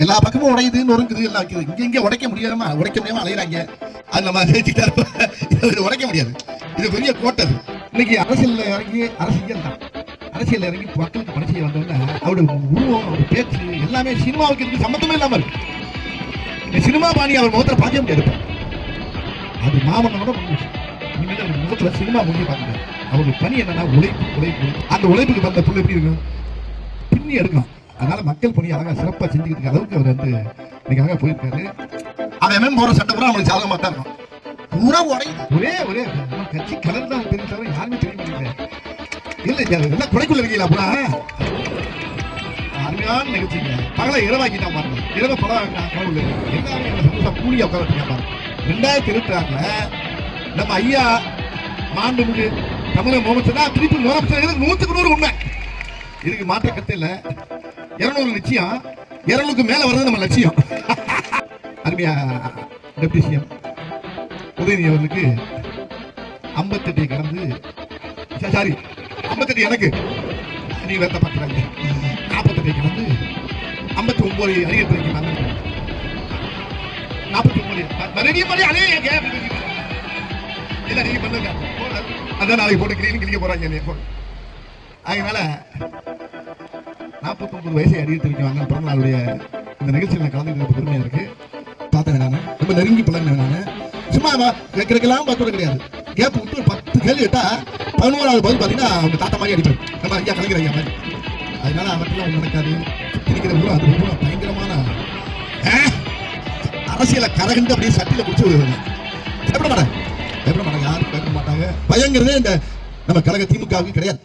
எல்லா பக்கமும் உடையுது நொறுங்குது எல்லாம் வைக்குது. இங்க உடைக்க முடியாம அலையிறாங்க. அது நம்ம இது உடைக்க முடியாது. இது பெரிய கோட்டை. இன்னைக்கு அரசியல் இறங்கி அரசியல் தான் அரசியல் இறங்கி மக்களுக்கு பணி செய்ய வந்தோம்னா அவருடைய உருவம் அவருடைய பேச்சு எல்லாமே சினிமாவுக்கு இதுக்கு சம்பந்தமே இல்லாம இருக்கு. சினிமா பாணி அவர் முகத்துல பார்க்க முடியாது. அது மாமன்னோட முகத்துல சினிமா முடிஞ்சு பார்க்க அவருடைய பணி என்னன்னா உழைப்பு. அந்த உழைப்புக்கு வந்த புள்ள எப்படி இருக்கும் பின்னி எடுக்கலாம். அதனால மக்கள் பணி அழகா சிறப்பா செஞ்சுக்கிட்டு அளவுக்கு அவர் வந்து இன்னைக்கு அழகா போயிருக்காரு. அவன் போற சட்டம் கூட அவனுக்கு சாதகமா தான் இருக்கும். பூரா ஒரே கட்சி கலர் தான் தெரியும், யாருமே தெரிய மாட்டேங்குது. இல்ல குறைக்குள்ள இருக்கீங்களா பூரா அருமையான நிகழ்ச்சிங்க. பகலை இரவாக்கிட்டான் பாருங்க, இரவு படம் கடவுள் எல்லாரும் சந்தோஷம் கூலியா உட்காந்துருக்கீங்க பாருங்க. 2026 நம்ம ஐயா மாண்புமிகு தமிழக முதலமைச்சர் திருப்பி முதலமைச்சர் 100க்கு 100 உண்மை. இதுக்கு மாற்ற கருத்து இல்ல. 200 நிச்சயம், 200க்கு மேல வர்றது நம்ம லட்சியம். அருமையா டெப்டி சிஎம் உதயநிதி அவர்களுக்கு 58 கடந்து, சாரி 58 எனக்கு நீ வேத்த பார்க்கிறாங்க, 48 கடந்து 59 அறிவிப்பு 49 அதே இல்ல நீங்க பண்ணுங்க. அதான் நாளைக்கு போட்டு கிளிக்க போறாங்க. அதனால 49 வயசை அறிவித்திருக்காங்க. பிறந்த நாளுடைய இந்த நிகழ்ச்சியில் கலந்துக்கிறது பெருமையா இருக்கு. பார்த்தேன் நானு ரொம்ப நெருங்கி பழகினேன் நானு. சும்மா கேட்கறதுக்கெல்லாம் பார்க்கறது கிடையாது. கேப் விட்டு ஒரு 10 கேள்வி கேட்டா 11வது பதில் பார்த்தீங்கன்னா அவங்க தாத்தா மாதிரி அடிப்பாரு. நம்ம ஐயா கலைஞர் ஐயா மாதிரி. அதனால அவற்றெல்லாம் ஒன்று நடக்காது. சுற்றிருக்கிற ஊர் அது ரொம்ப பயங்கரமான அரசியலை கரகண்டு அப்படியே சட்டில பிடிச்சி பயப்பட மாட்டாங்க. யாரும் பயப்பட மாட்டாங்க. பயங்கிறதே இந்த நம்ம கழக திமுகவுக்கு கிடையாது.